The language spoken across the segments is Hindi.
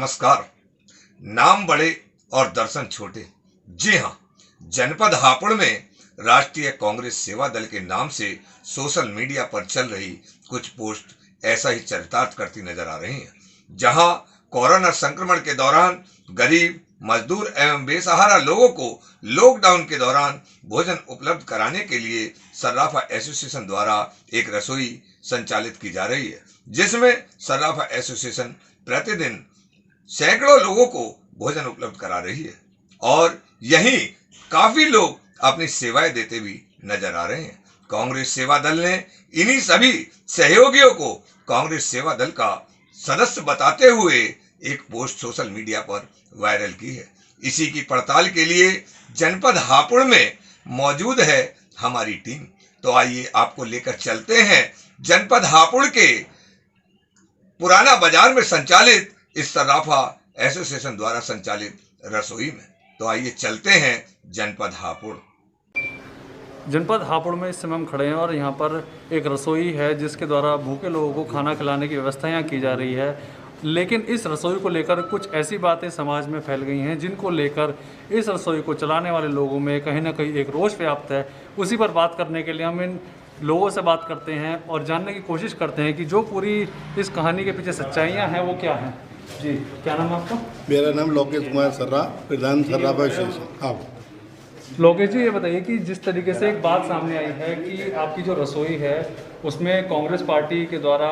नमस्कार। नाम बड़े और दर्शन छोटे। जी हाँ, जनपद हापुड़ में राष्ट्रीय कांग्रेस सेवा दल के नाम से सोशल मीडिया पर चल रही कुछ पोस्ट ऐसा ही चरितार्थ करती नजर आ रही हैं। जहां कोरोना संक्रमण के दौरान गरीब, मजदूर एवं बेसहारा लोगों को लॉकडाउन के दौरान भोजन उपलब्ध कराने के लिए सर्राफा एसोसिएशन द्वारा एक रसोई संचालित की जा रही है, जिसमें सर्राफा एसोसिएशन प्रतिदिन सैकड़ों लोगों को भोजन उपलब्ध करा रही है और यहीं काफी लोग अपनी सेवाएं देते भी नजर आ रहे हैं। कांग्रेस सेवा दल ने इन्हीं सभी सहयोगियों को कांग्रेस सेवा दल का सदस्य बताते हुए एक पोस्ट सोशल मीडिया पर वायरल की है। इसी की पड़ताल के लिए जनपद हापुड़ में मौजूद है हमारी टीम। तो आइए आपको लेकर चलते हैं जनपद हापुड़ के पुराना बाजार में संचालित इस सर्राफा एसोसिएशन द्वारा संचालित रसोई में। तो आइए चलते हैं जनपद हापुड़। जनपद हापुड़ में इस समय हम खड़े हैं और यहाँ पर एक रसोई है जिसके द्वारा भूखे लोगों को खाना खिलाने की व्यवस्था यहाँ की जा रही है। लेकिन इस रसोई को लेकर कुछ ऐसी बातें समाज में फैल गई हैं जिनको लेकर इस रसोई को चलाने वाले लोगों में कहीं ना कहीं एक रोष व्याप्त है। उसी पर बात करने के लिए हम इन लोगों से बात करते हैं और जानने की कोशिश करते हैं कि जो पूरी इस कहानी के पीछे सच्चाइयाँ हैं वो क्या हैं। जी, क्या नाम है आपका? मेरा नाम लोकेश कुमार सर्रा, प्रधान सर्राफा एसोसिएशन। हाँ लोकेश जी, ये बताइए कि जिस तरीके से एक बात सामने आई है कि आपकी जो रसोई है उसमें कांग्रेस पार्टी के द्वारा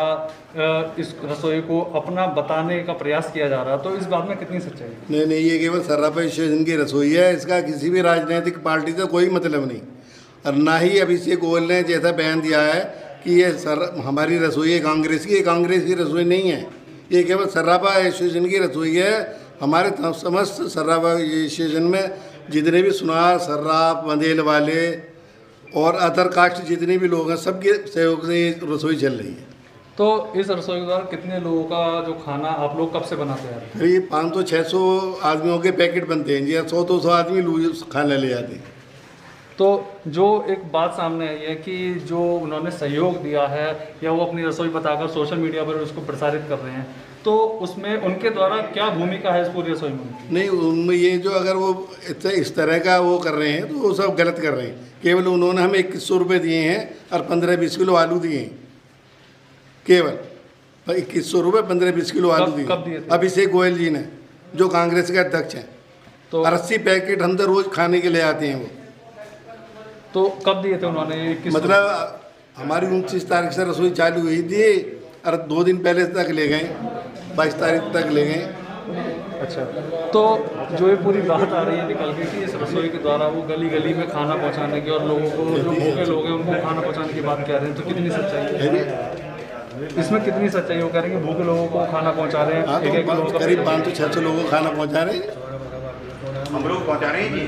इस रसोई को अपना बताने का प्रयास किया जा रहा है, तो इस बात में कितनी सच्चाई है? नहीं, ये केवल सर्राफा एसोसिएशन की रसोई है। इसका किसी भी राजनीतिक पार्टी से कोई मतलब नहीं, और ना ही अभिषेक गोयल ने जैसा बयान दिया है कि ये हमारी रसोई है कांग्रेस की। ये कांग्रेस की रसोई नहीं है, ये केवल सर्राफा एसोसिएशन की रसोई है। हमारे समस्त सर्राफा एसोसिएशन में जितने भी सुनार, सर्राफ, बंदेल वाले और अदर कास्ट जितने भी लोग हैं, सबके सहयोग से ये रसोई चल रही है। तो इस रसोई के द्वारा कितने लोगों का जो खाना आप लोग कब से बनाते हैं? करीब 500-600 आदमियों के पैकेट बनते हैं जी, 100-200 आदमी खाना ले जाते हैं। तो जो एक बात सामने आई है कि जो उन्होंने सहयोग दिया है या वो अपनी रसोई बताकर सोशल मीडिया पर उसको प्रसारित कर रहे हैं, तो उसमें उनके द्वारा क्या भूमिका है इस पूरी रसोई में? नहीं, उनमें ये जो अगर वो इस तरह का वो कर रहे हैं तो वो सब गलत कर रहे हैं। केवल उन्होंने हमें 2100 रुपये दिए हैं और 15-20 किलो आलू दिए हैं। केवल 2100 रुपये 15-20 किलो आलू दिए अभिषेक गोयल जी ने, जो कांग्रेस के अध्यक्ष हैं। तो 80 पैकेट हम तो रोज़ खाने के ले आते हैं वो। तो कब दिए थे उन्होंने? मतलब हमारी 29 तारीख से रसोई चालू हुई थी और 2 दिन पहले तक ले गए, 22 तारीख तक ले गए। अच्छा, तो जो ये पूरी बात आ रही है निकल के कि इस रसोई के द्वारा वो गली गली में खाना पहुंचाने की और लोगों को, जो भूखे लोग हैं उनको खाना पहुंचाने की बात कह रहे हैं, तो कितनी सच्चाई है इसमें? कितनी सच्चाई वो कह रहे हैं कि भूखे लोगों को खाना पहुंचा रहे हैं? तो करीब 500-600 लोगों को खाना पहुँचा रहे हैं, हम लोग पहुँचा रहे हैं जी।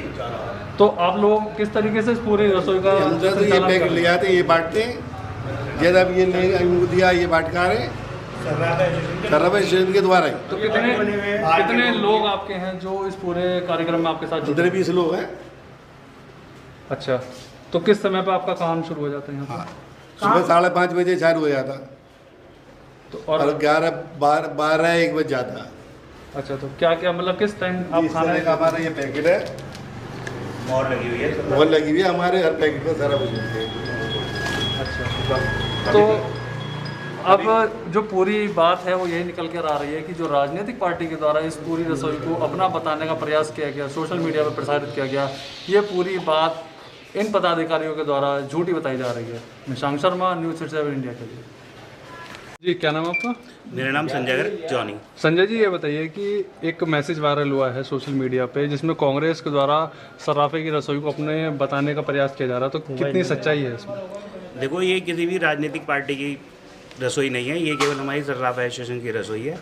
तो आप लोग किस तरीके से इस पूरी रसोई का हम तो ये पैकेट ले आते हैं, ये बांटते हैं। जैसा अब ये ले दिया, ये बांटका रहे सर्राफा एसोसिएशन के द्वारा ही। तो कितने लोग आपके हैं जो इस पूरे कार्यक्रम में आपके साथ? 15-20 लोग हैं। अच्छा, तो किस समय पर आपका काम शुरू हो जाता है यहाँ? हाँ, सुबह 5:30 बजे चालू हो जाता तो और 11-12-1 बज जाता। अच्छा, तो क्या क्या मतलब किस टाइम आप खाना? हमारा ये पैकेट है, और लगी हुई है, मोहर लगी हुई है हमारे हर पैकेट में सारा कुछ। अच्छा, तो अब जो पूरी बात है वो यही निकल कर आ रही है कि जो राजनीतिक पार्टी के द्वारा इस पूरी रसोई को अपना बताने का प्रयास किया गया, सोशल मीडिया पर प्रसारित किया गया, ये पूरी बात इन पदाधिकारियों के द्वारा झूठी बताई जा रही है। निशांक शर्मा, न्यूज़ 67 इंडिया के लिए। जी, क्या नाम है आपका? मेरा नाम संजय गर्ग जॉनी। संजय जी, ये बताइए कि एक मैसेज वायरल हुआ है सोशल मीडिया पे जिसमें कांग्रेस के द्वारा सर्राफे की रसोई को अपने बताने का प्रयास किया जा रहा है, तो कितनी सच्चाई है इसमें? देखो, ये किसी भी राजनीतिक पार्टी की रसोई नहीं है, ये केवल हमारी सर्राफा एसोसिएशन की रसोई है।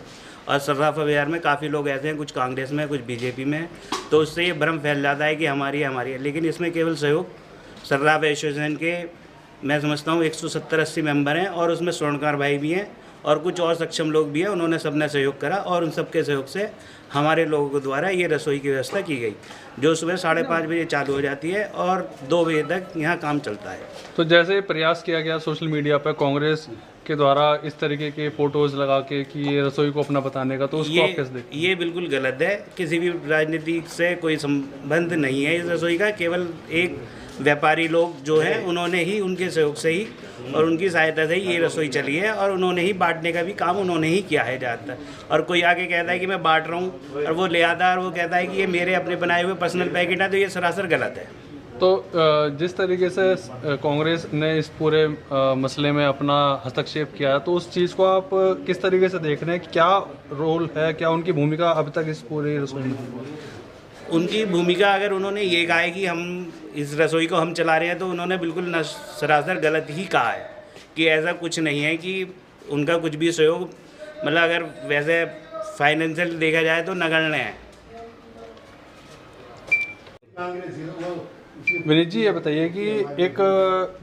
और सर्राफा बाजार में काफ़ी लोग ऐसे हैं, कुछ कांग्रेस में, कुछ बीजेपी में, तो उससे ये भ्रम फैल जाता है कि हमारी है। लेकिन इसमें केवल सहयोग सर्राफा एसोसिएशन के मैं समझता हूँ 170-80 मेंबर हैं और उसमें स्वर्णकार भाई भी हैं और कुछ और सक्षम लोग भी हैं। उन्होंने सबने सहयोग करा और उन सबके सहयोग से हमारे लोगों के द्वारा ये रसोई की व्यवस्था की गई, जो सुबह 5:30 बजे चालू हो जाती है और 2 बजे तक यहाँ काम चलता है। तो जैसे प्रयास किया गया सोशल मीडिया पर कांग्रेस के द्वारा इस तरीके के फोटोज लगा के कि ये रसोई को अपना बताने का, तो उसको आप कैसे देखते ये बिल्कुल गलत है। किसी भी राजनीति से कोई संबंध नहीं है इस रसोई का। केवल एक व्यापारी लोग जो हैं उन्होंने ही, उनके सहयोग से ही और उनकी सहायता से ही ये रसोई चली है और उन्होंने ही बांटने का भी काम उन्होंने ही किया है ज़्यादातर। और कोई आके कहता है कि मैं बांट रहा हूँ और वो ले आता है और वो कहता है कि ये मेरे अपने बनाए हुए पर्सनल पैकेट है, तो ये सरासर गलत है। तो जिस तरीके से कांग्रेस ने इस पूरे मसले में अपना हस्तक्षेप किया है, तो उस चीज़ को आप किस तरीके से देख रहे हैं? क्या रोल है, क्या उनकी भूमिका अब तक इस पूरी रसोई में? उनकी भूमिका, अगर उन्होंने ये कहा है कि हम इस रसोई को हम चला रहे हैं, तो उन्होंने बिल्कुल सरासर गलत ही कहा है कि ऐसा कुछ नहीं है कि उनका कुछ भी सहयोग, मतलब अगर वैसे फाइनेंशियल देखा जाए तो नगण्य है। विनीत जी, ये बताइए कि एक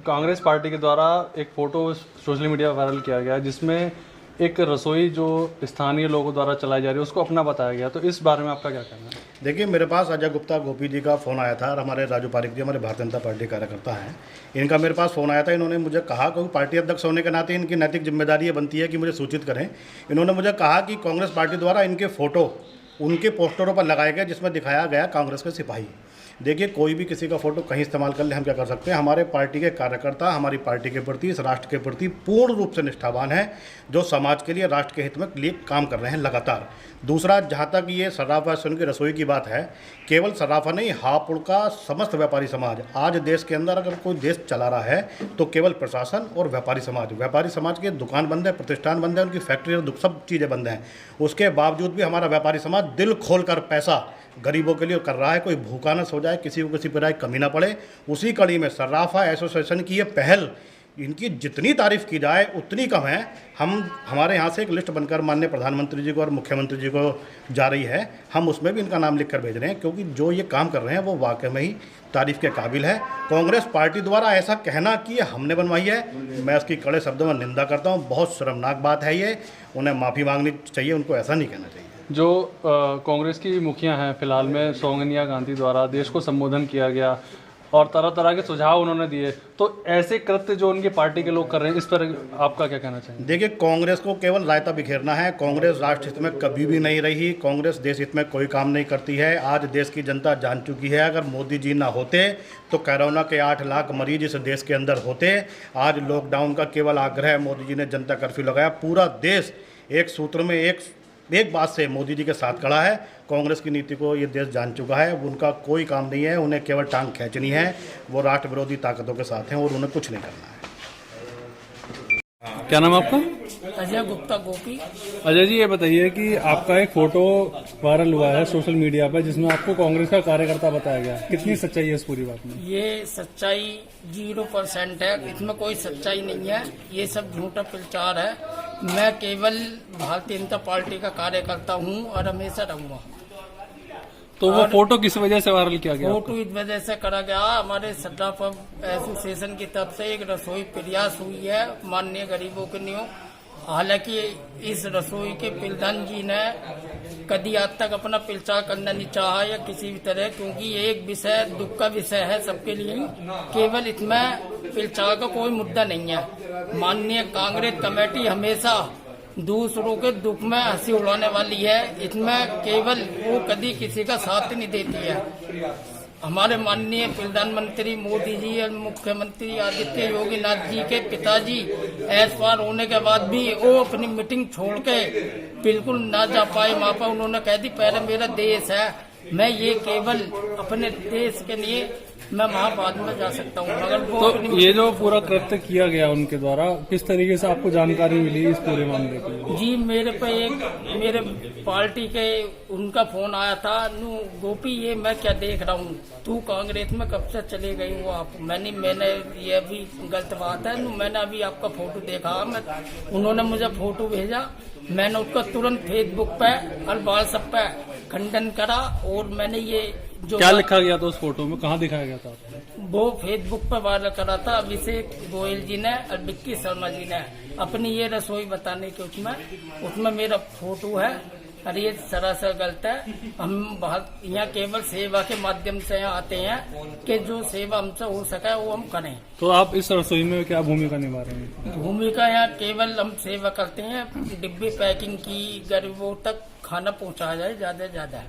कांग्रेस पार्टी के द्वारा एक फ़ोटो सोशल मीडिया पर वायरल किया गया जिसमें एक रसोई जो स्थानीय लोगों द्वारा चलाई जा रही है उसको अपना बताया गया, तो इस बारे में आपका क्या कहना है? देखिए, मेरे पास अजय गुप्ता गोपी जी का फ़ोन आया था और हमारे राजू पारिक जी हमारे भारतीय जनता पार्टी कार्यकर्ता हैं। इनका मेरे पास फ़ोन आया था। इन्होंने मुझे कहा, क्योंकि पार्टी अध्यक्ष होने के नाते इनकी नैतिक जिम्मेदारी ये बनती है कि मुझे सूचित करें। इन्होंने मुझे कहा कि कांग्रेस पार्टी द्वारा इनके फ़ोटो उनके पोस्टरों पर लगाए गए जिसमें दिखाया गया कांग्रेस के सिपाही। देखिए, कोई भी किसी का फ़ोटो कहीं इस्तेमाल कर ले, हम क्या कर सकते हैं? हमारे पार्टी के कार्यकर्ता हमारी पार्टी के प्रति, इस राष्ट्र के प्रति पूर्ण रूप से निष्ठावान हैं, जो समाज के लिए, राष्ट्र के हित में लिए काम कर रहे हैं लगातार। दूसरा, जहाँ तक ये सर्राफा सुन की रसोई की बात है, केवल सर्राफा नहीं, हापुड़ का समस्त व्यापारी समाज, आज देश के अंदर अगर कोई देश चला रहा है तो केवल प्रशासन और व्यापारी समाज। व्यापारी समाज के दुकान बंद है, प्रतिष्ठान बंद है, उनकी फैक्ट्री और सब चीज़ें बंद हैं। उसके बावजूद भी हमारा व्यापारी समाज दिल खोल कर पैसा गरीबों के लिए कर रहा है। कोई भूखा न सो जाए, किसी को किसी प्रकार की कमी ना पड़े। उसी कड़ी में सर्राफा एसोसिएशन की ये पहल, इनकी जितनी तारीफ़ की जाए उतनी कम है। हमारे यहाँ से एक लिस्ट बनकर माननीय प्रधानमंत्री जी को और मुख्यमंत्री जी को जा रही है, हम उसमें भी इनका नाम लिख कर भेज रहे हैं, क्योंकि जो ये काम कर रहे हैं वो वाकई में ही तारीफ़ के काबिल है। कांग्रेस पार्टी द्वारा ऐसा कहना कि ये हमने बनवाई है, मैं उसकी कड़े शब्दों में निंदा करता हूँ। बहुत शर्मनाक बात है ये, उन्हें माफ़ी मांगनी चाहिए, उनको ऐसा नहीं कहना चाहिए। जो कांग्रेस की मुखिया हैं फिलहाल में, सोनिया गांधी द्वारा देश को संबोधन किया गया और तरह तरह के सुझाव उन्होंने दिए, तो ऐसे कृत्य जो उनकी पार्टी के लोग कर रहे हैं, इस पर आपका क्या कहना चाहिए? देखिए, कांग्रेस को केवल रायता बिखेरना है। कांग्रेस राष्ट्र हित में कभी भी नहीं रही। कांग्रेस देश हित में कोई काम नहीं करती है। आज देश की जनता जान चुकी है, अगर मोदी जी ना होते तो कोरोना के 8 लाख मरीज इस देश के अंदर होते। आज लॉकडाउन का केवल आग्रह, मोदी जी ने जनता कर्फ्यू लगाया। पूरा देश एक सूत्र में एक बात से मोदी जी के साथ खड़ा है। कांग्रेस की नीति को ये देश जान चुका है। उनका कोई काम नहीं है, उन्हें केवल टांग खींचनी है। वो राष्ट्र विरोधी ताकतों के साथ हैं और उन्हें कुछ नहीं करना है। क्या नाम है आपका? अजय गुप्ता गोपी। अजय जी, ये बताइए कि आपका एक फोटो वायरल हुआ है सोशल मीडिया पर जिसमें आपको कांग्रेस का कार्यकर्ता बताया गया, कितनी सच्चाई है इस पूरी बात में? ये सच्चाई 0% है, इसमें कोई सच्चाई नहीं है। ये सब झूठा प्रचार है। मैं केवल भारतीय जनता पार्टी का कार्यकर्ता हूँ और हमेशा रहूँगा। तो वो फोटो किस वजह से वायरल किया गया? फोटो इस वजह से करा गया, हमारे सर्राफा एसोसिएशन की तरफ से एक रसोई प्रयास हुई है माननीय गरीबों के लिए। हालांकि इस रसोई के प्रधान जी ने कभी आज तक अपना प्रचार करना नहीं चाहा या किसी भी तरह, क्योंकि ये एक विषय दुख का विषय है सबके लिए। केवल इसमें प्रचार का कोई मुद्दा नहीं है। माननीय कांग्रेस कमेटी हमेशा दूसरों के दुख में हंसी उड़ाने वाली है। इसमें केवल वो कभी किसी का साथ नहीं देती है। हमारे माननीय प्रधानमंत्री मोदी जी और मुख्यमंत्री आदित्य योगी नाथ जी के पिताजी एसपार होने के बाद भी वो अपनी मीटिंग छोड़ के बिल्कुल ना जा पाए वहाँ पर। उन्होंने कह दी पहले मेरा देश है, मैं ये केवल अपने देश के लिए मैं वहाँ बाद में जा सकता हूँ, मगर वो तो ये जो पूरा कृत्य किया गया उनके द्वारा, किस तरीके से आपको जानकारी मिली इस पूरे मामले की? जी, मेरे पे मेरे पार्टी के उनका फोन आया था, नू गोपी ये मैं क्या देख रहा हूँ, तू कांग्रेस में कब से चले गई हो आप? मैंने ये भी गलत बात है, मैंने अभी आपका फोटो देखा। उन्होंने मुझे फोटो भेजा, मैंने उसका तुरंत फेसबुक पे और व्हाट्सएप पे खंडन करा। और मैंने ये जो क्या लिखा गया था उस फोटो में, कहाँ दिखाया गया था आपको? वो फेसबुक पे वायरल करा था अभिषेक गोयल जी ने और विक्की शर्मा जी ने अपनी ये रसोई बताने के उसमें मेरा फोटो है और ये सरासर गलत है। हम बहुत यहाँ केवल सेवा के माध्यम से यहाँ आते हैं कि जो सेवा हमसे हो सके वो हम करें। तो आप इस रसोई में क्या भूमिका निभा रहे हैं? भूमिका यहाँ केवल हम सेवा करते हैं, डिब्बे पैकिंग की, गरीबों तक खाना पहुँचाया जाए ज़्यादा से ज़्यादा।